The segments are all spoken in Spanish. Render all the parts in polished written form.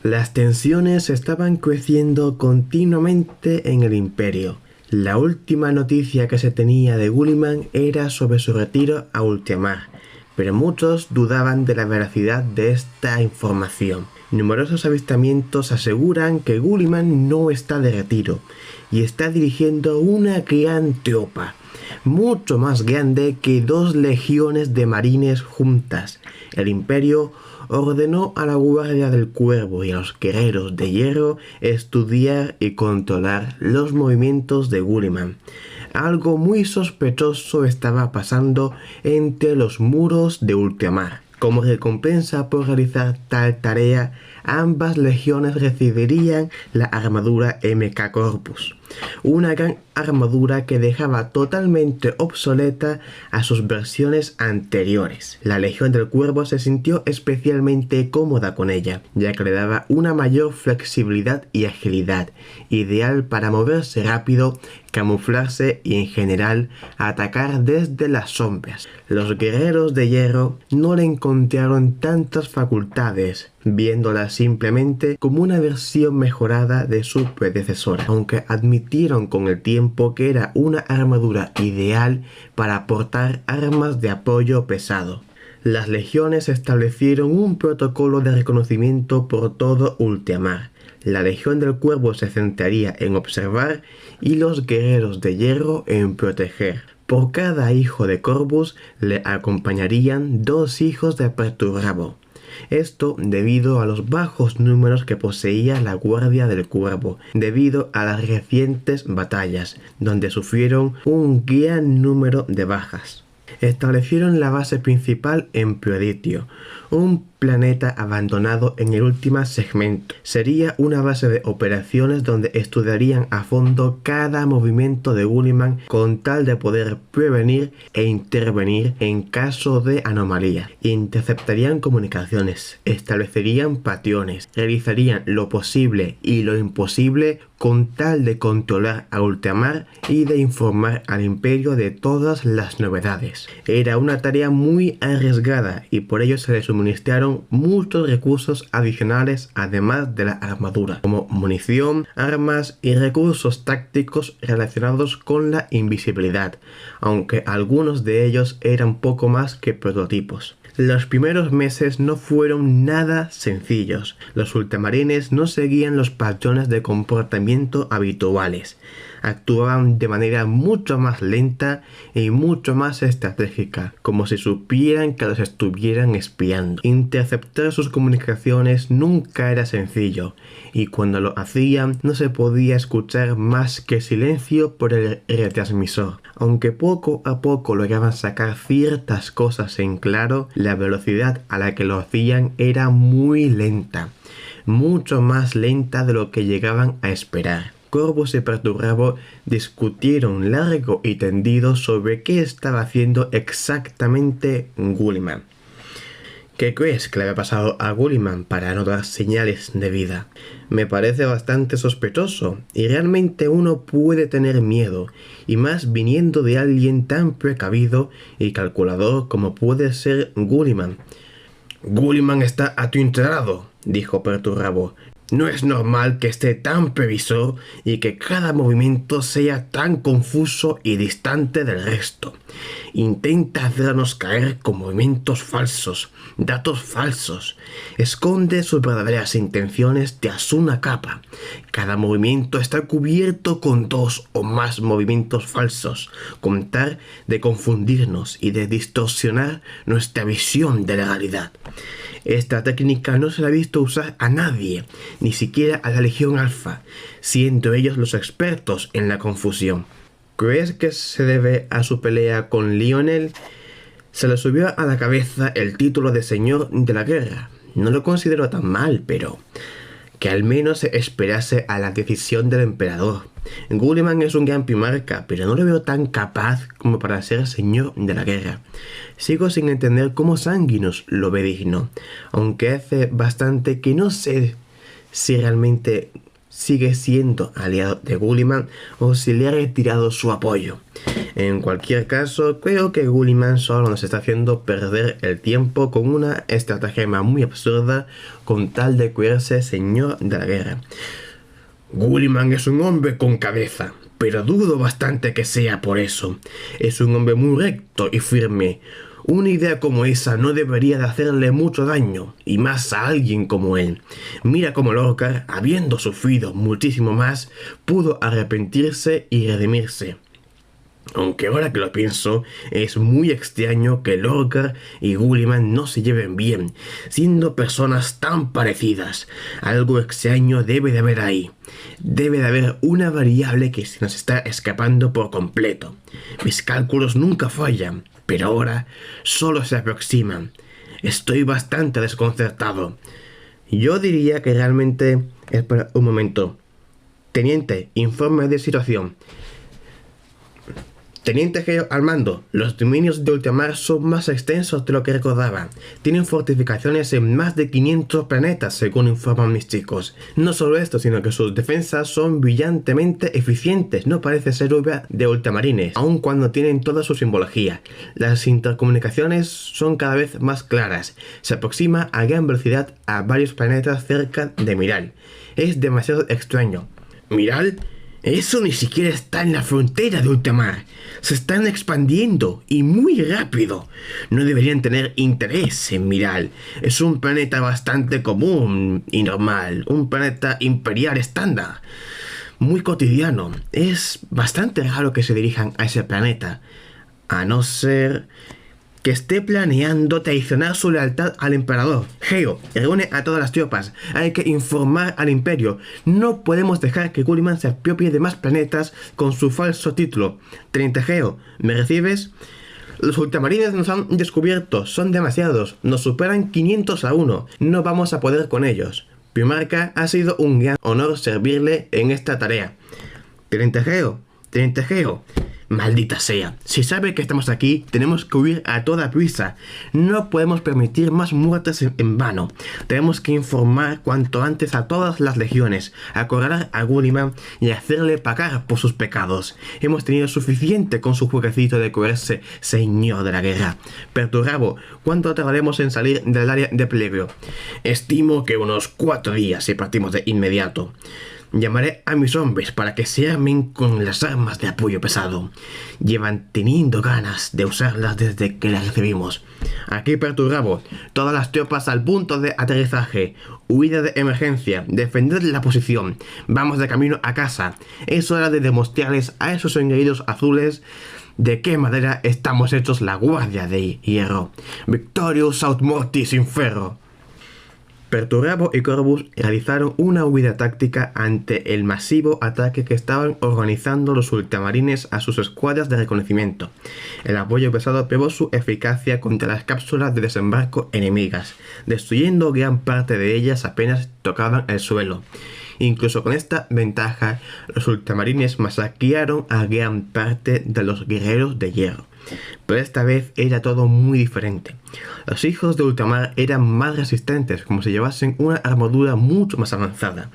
Las tensiones estaban creciendo continuamente en el Imperio. La última noticia que se tenía de Guilliman era sobre su retiro a ultramar, pero muchos dudaban de la veracidad de esta información. Numerosos avistamientos aseguran que Guilliman no está de retiro y está dirigiendo una gran tropa, mucho más grande que 2 legiones de marines juntas. El Imperio ordenó a la Guardia del Cuervo y a los guerreros de hierro estudiar y controlar los movimientos de Guilliman. Algo muy sospechoso estaba pasando entre los muros de ultramar. Como recompensa por realizar tal tarea, ambas legiones recibirían la armadura MK Corpus, una gran armadura que dejaba totalmente obsoleta a sus versiones anteriores. La Legión del Cuervo se sintió especialmente cómoda con ella, ya que le daba una mayor flexibilidad y agilidad, ideal para moverse rápido, camuflarse y en general atacar desde las sombras. Los guerreros de hierro no le encontraron tantas facultades, viéndola simplemente como una versión mejorada de su predecesora, aunque admitieron con el tiempo que era una armadura ideal para portar armas de apoyo pesado. Las legiones establecieron un protocolo de reconocimiento por todo ultramar. La Legión del Cuervo se centraría en observar y los guerreros de hierro en proteger. Por cada hijo de Corvus le acompañarían 2 hijos de Perturabo. Esto debido a los bajos números que poseía la Guardia del Cuervo, debido a las recientes batallas, donde sufrieron un gran número de bajas. Establecieron la base principal en Prioditio, un planeta abandonado en el último segmento. Sería una base de operaciones donde estudiarían a fondo cada movimiento de Guilliman con tal de poder prevenir e intervenir en caso de anomalía. Interceptarían comunicaciones, establecerían patrones, realizarían lo posible y lo imposible con tal de controlar a ultramar y de informar al Imperio de todas las novedades. Era una tarea muy arriesgada y por ello se le suministraron muchos recursos adicionales además de la armadura, como munición, armas y recursos tácticos relacionados con la invisibilidad, aunque algunos de ellos eran poco más que prototipos. Los primeros meses no fueron nada sencillos. Los ultramarines no seguían los patrones de comportamiento habituales. Actuaban de manera mucho más lenta y mucho más estratégica, como si supieran que los estuvieran espiando. Interceptar sus comunicaciones nunca era sencillo, y cuando lo hacían no se podía escuchar más que silencio por el retransmisor. Aunque poco a poco lograban sacar ciertas cosas en claro, la velocidad a la que lo hacían era muy lenta, mucho más lenta de lo que llegaban a esperar. Corvus y Perturabo discutieron largo y tendido sobre qué estaba haciendo exactamente Guilliman. ¿Qué crees que le había pasado a Guilliman para no dar señales de vida? Me parece bastante sospechoso, y realmente uno puede tener miedo, y más viniendo de alguien tan precavido y calculador como puede ser Guilliman. «Guilliman está atrincherado», dijo Perturabo. «No es normal que esté tan previsor y que cada movimiento sea tan confuso y distante del resto. Intenta hacernos caer con movimientos falsos, datos falsos. Esconde sus verdaderas intenciones tras una capa. Cada movimiento está cubierto con 2 o más movimientos falsos, con tal de confundirnos y de distorsionar nuestra visión de la realidad. Esta técnica no se la ha visto usar a nadie, ni siquiera a la Legión Alfa, siendo ellos los expertos en la confusión. ¿Crees que se debe a su pelea con Lionel? Se le subió a la cabeza el título de Señor de la Guerra. No lo considero tan mal, pero que al menos se esperase a la decisión del emperador. Guilliman es un gran primarca, pero no lo veo tan capaz como para ser Señor de la Guerra. Sigo sin entender cómo Sanguinus lo ve digno, aunque hace bastante que no sé si realmente sigue siendo aliado de Guilliman o si le ha retirado su apoyo. En cualquier caso, creo que Guilliman solo nos está haciendo perder el tiempo con una estratagema muy absurda con tal de creerse señor de la guerra. Guilliman es un hombre con cabeza, pero dudo bastante que sea por eso. Es un hombre muy recto y firme. Una idea como esa no debería de hacerle mucho daño, y más a alguien como él. Mira cómo Lorcar, habiendo sufrido muchísimo más, pudo arrepentirse y redimirse. Aunque ahora que lo pienso, es muy extraño que Lorcar y Guilliman no se lleven bien, siendo personas tan parecidas. Algo extraño debe de haber ahí. Debe de haber una variable que se nos está escapando por completo. Mis cálculos nunca fallan, pero ahora solo se aproximan. Estoy bastante desconcertado. Yo diría que realmente... Espera un momento. Teniente, informe de situación. Teniente Geo al mando, los dominios de ultramar son más extensos de lo que recordaba. Tienen fortificaciones en más de 500 planetas, según informan mis chicos. No solo esto, sino que sus defensas son brillantemente eficientes. No parece ser obra de ultramarines, aun cuando tienen toda su simbología. Las intercomunicaciones son cada vez más claras. Se aproxima a gran velocidad a varios planetas cerca de Miral. Es demasiado extraño. ¿Miral? Eso ni siquiera está en la frontera de ultramar. Se están expandiendo y muy rápido. No deberían tener interés en Miral. Es un planeta bastante común y normal. Un planeta imperial estándar. Muy cotidiano. Es bastante raro que se dirijan a ese planeta. A no ser... que esté planeando traicionar su lealtad al emperador. Geo, reúne a todas las tropas. Hay que informar al imperio. No podemos dejar que Guilliman se apropie de más planetas con su falso título. Teniente Geo, ¿me recibes? Los ultramarines nos han descubierto. Son demasiados. Nos superan 500 a 1. No vamos a poder con ellos. Primarca, ha sido un gran honor servirle en esta tarea. Teniente Geo, Teniente Geo. Maldita sea, si sabe que estamos aquí, tenemos que huir a toda prisa. No podemos permitir más muertes en vano. Tenemos que informar cuanto antes a todas las legiones, acorralar a Guilliman y hacerle pagar por sus pecados. Hemos tenido suficiente con su jueguecito de creerse señor de la guerra. Perturabo, ¿cuánto tardaremos en salir del área de peligro? Estimo que unos 4 días si partimos de inmediato. Llamaré a mis hombres para que se armen con las armas de apoyo pesado. Llevan teniendo ganas de usarlas desde que las recibimos. Aquí Perturabo, todas las tropas al punto de aterrizaje. Huida de emergencia, defender la posición. Vamos de camino a casa. Es hora de demostrarles a esos engreídos azules de qué madera estamos hechos la guardia de hierro. Victorious aut mortis inferro. Perturabo y Corvus realizaron una huida táctica ante el masivo ataque que estaban organizando los ultramarines a sus escuadras de reconocimiento. El apoyo pesado probó su eficacia contra las cápsulas de desembarco enemigas, destruyendo gran parte de ellas apenas tocaban el suelo. Incluso con esta ventaja, los ultramarines masacraron a gran parte de los guerreros de hierro. Pero esta vez era todo muy diferente. Los hijos de ultramar eran más resistentes, como si llevasen una armadura mucho más avanzada.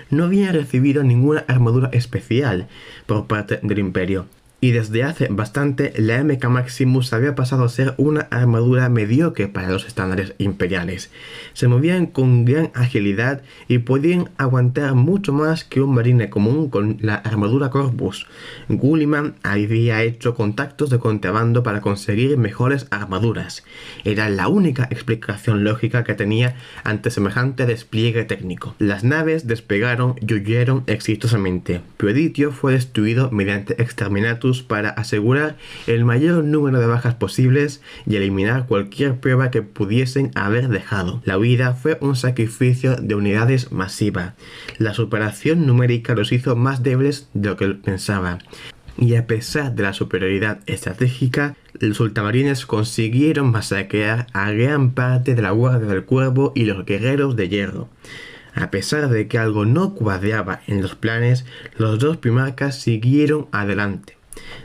No habían recibido ninguna armadura especial por parte del imperio. Y desde hace bastante la MK Maximus había pasado a ser una armadura mediocre para los estándares imperiales. Se movían con gran agilidad y podían aguantar mucho más que un marine común con la armadura Corvus. Guilliman había hecho contactos de contrabando para conseguir mejores armaduras. Era la única explicación lógica que tenía ante semejante despliegue técnico. Las naves despegaron y huyeron exitosamente. Proeditio fue destruido mediante Exterminatus para asegurar el mayor número de bajas posibles y eliminar cualquier prueba que pudiesen haber dejado. La huida fue un sacrificio de unidades masiva. La superación numérica los hizo más débiles de lo que pensaba. Y a pesar de la superioridad estratégica, los ultramarines consiguieron masacrar a gran parte de la Guardia del Cuervo y los guerreros de hierro. A pesar de que algo no cuadraba en los planes, los dos primarcas siguieron adelante.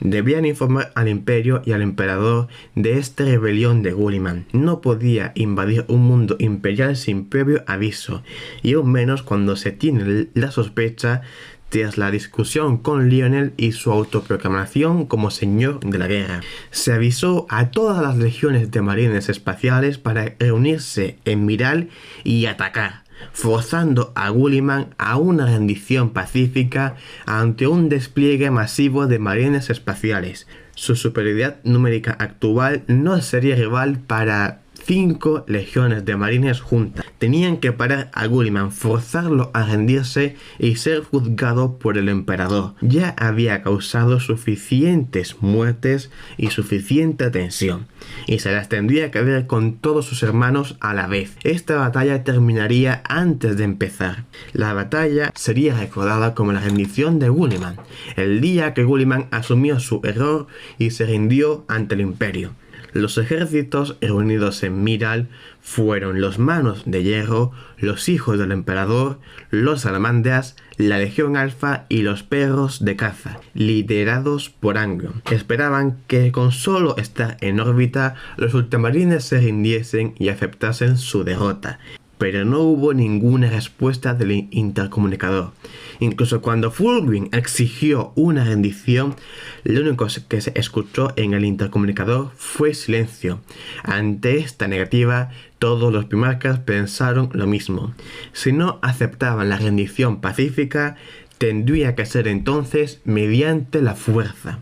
Debían informar al imperio y al emperador de esta rebelión de Gulliman. No podía invadir un mundo imperial sin previo aviso, y aún menos cuando se tiene la sospecha tras la discusión con Lionel y su autoproclamación como señor de la guerra. Se avisó a todas las legiones de marines espaciales para reunirse en Miral y atacar, forzando a Gulliman a una rendición pacífica ante un despliegue masivo de marines espaciales. Su superioridad numérica actual no sería rival para 5 legiones de marines juntas. Tenían que parar a Gulliman, forzarlo a rendirse y ser juzgado por el emperador. Ya había causado suficientes muertes y suficiente tensión, y se las tendría que ver con todos sus hermanos a la vez. Esta batalla terminaría antes de empezar. La batalla sería recordada como la rendición de Gulliman, el día que Gulliman asumió su error y se rindió ante el imperio. Los ejércitos reunidos en Miral fueron los Manos de Hierro, los Hijos del Emperador, los Salamandras, la Legión Alfa y los Perros de Caza, liderados por Angron. Esperaban que con solo estar en órbita los ultramarines se rindiesen y aceptasen su derrota, pero no hubo ninguna respuesta del intercomunicador. Incluso cuando Fulgrim exigió una rendición, lo único que se escuchó en el intercomunicador fue silencio. Ante esta negativa, todos los primarcas pensaron lo mismo. Si no aceptaban la rendición pacífica, tendría que ser entonces mediante la fuerza.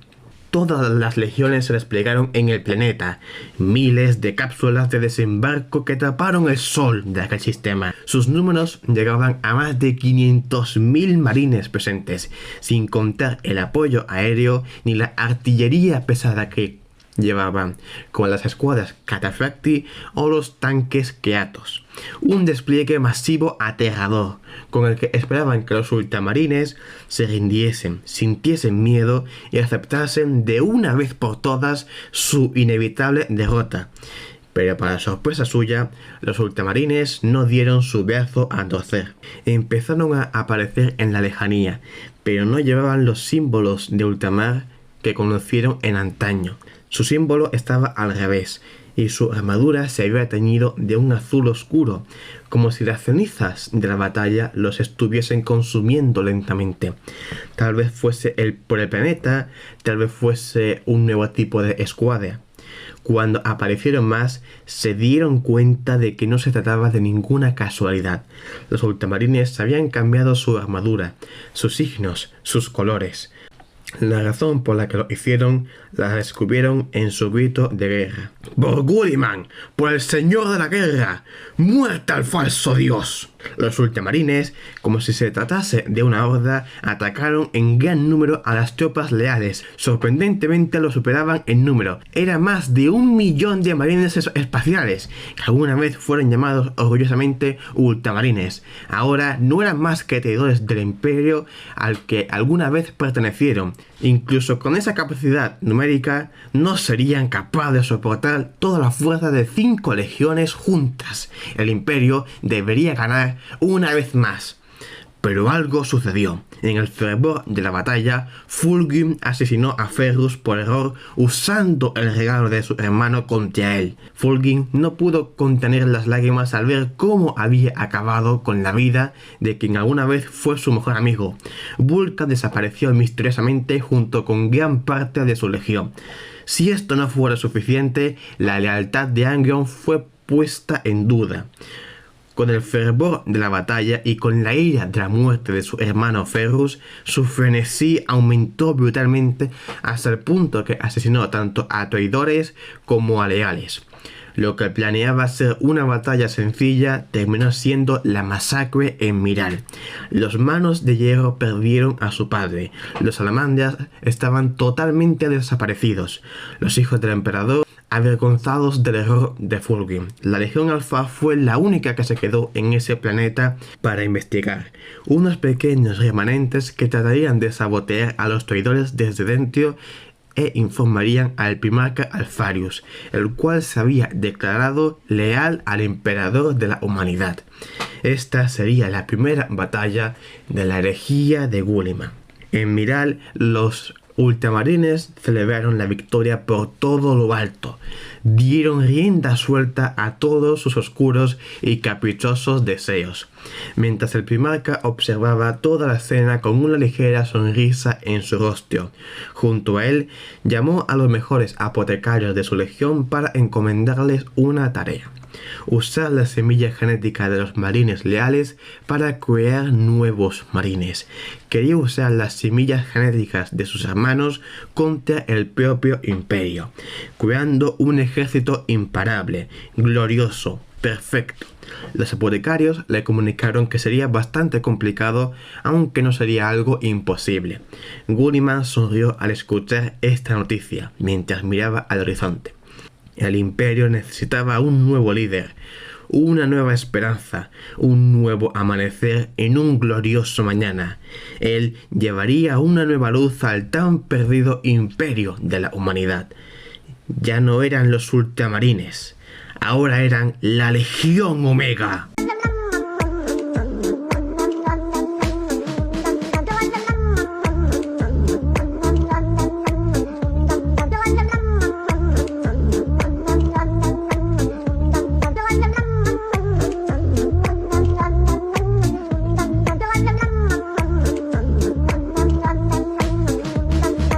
Todas las legiones se desplegaron en el planeta, miles de cápsulas de desembarco que taparon el sol de aquel sistema. Sus números llegaban a más de 500.000 marines presentes, sin contar el apoyo aéreo ni la artillería pesada que llevaban, como las escuadras Cataphractii o los tanques Keatos. Un despliegue masivo aterrador, con el que esperaban que los ultramarines se rindiesen, sintiesen miedo y aceptasen de una vez por todas su inevitable derrota. Pero para sorpresa suya, los ultramarines no dieron su brazo a torcer. Empezaron a aparecer en la lejanía, pero no llevaban los símbolos de ultramar que conocieron en antaño. Su símbolo estaba al revés, y su armadura se había teñido de un azul oscuro, como si las cenizas de la batalla los estuviesen consumiendo lentamente. Tal vez fuese por el planeta, tal vez fuese un nuevo tipo de escuadra. Cuando aparecieron más, se dieron cuenta de que no se trataba de ninguna casualidad. Los ultramarines habían cambiado su armadura, sus signos, sus colores. La razón por la que lo hicieron la descubrieron en su grito de guerra. ¡Por Gulliman! ¡Por el señor de la guerra! ¡Muerte al falso dios! Los ultramarines, como si se tratase de una horda, atacaron en gran número a las tropas leales. Sorprendentemente lo superaban en número. Era más de 1 millón de marines espaciales, que alguna vez fueron llamados orgullosamente ultramarines. Ahora no eran más que traidores del imperio al que alguna vez pertenecieron. Incluso con esa capacidad numérica, no serían capaces de soportar toda la fuerza de 5 legiones juntas. El imperio debería ganar una vez más. Pero algo sucedió. En el fervor de la batalla, Fulgrim asesinó a Ferrus por error usando el regalo de su hermano contra él. Fulgrim no pudo contener las lágrimas al ver cómo había acabado con la vida de quien alguna vez fue su mejor amigo. Vulcan desapareció misteriosamente junto con gran parte de su legión. Si esto no fuera suficiente, la lealtad de Angron fue puesta en duda. Con el fervor de la batalla y con la ira de la muerte de su hermano Ferrus, su frenesí aumentó brutalmente hasta el punto que asesinó tanto a traidores como a leales. Lo que planeaba ser una batalla sencilla terminó siendo la masacre en Miral. Los Manos de Hierro perdieron a su padre. Los Salamandras estaban totalmente desaparecidos. Los hijos del emperador avergonzados del error de Fulgrim. La Legión Alfa fue la única que se quedó en ese planeta para investigar. Unos pequeños remanentes que tratarían de sabotear a los traidores desde dentro e informarían al primarca Alfarius, el cual se había declarado leal al emperador de la humanidad. Esta sería la primera batalla de la herejía de Gulliman. En Miral, los Ultramarines celebraron la victoria por todo lo alto, dieron rienda suelta a todos sus oscuros y caprichosos deseos, mientras el primarca observaba toda la escena con una ligera sonrisa en su rostro. Junto a él, llamó a los mejores apotecarios de su legión para encomendarles una tarea: usar la semilla genética de los marines leales para crear nuevos marines. Quería usar las semillas genéticas de sus hermanos contra el propio imperio, creando un ejército imparable, glorioso, perfecto. Los apotecarios le comunicaron que sería bastante complicado, aunque no sería algo imposible. Gulliman sonrió al escuchar esta noticia, mientras miraba al horizonte. El imperio necesitaba un nuevo líder, una nueva esperanza, un nuevo amanecer en un glorioso mañana. Él llevaría una nueva luz al tan perdido imperio de la humanidad. Ya no eran los ultramarines, ahora eran la Legión Omega.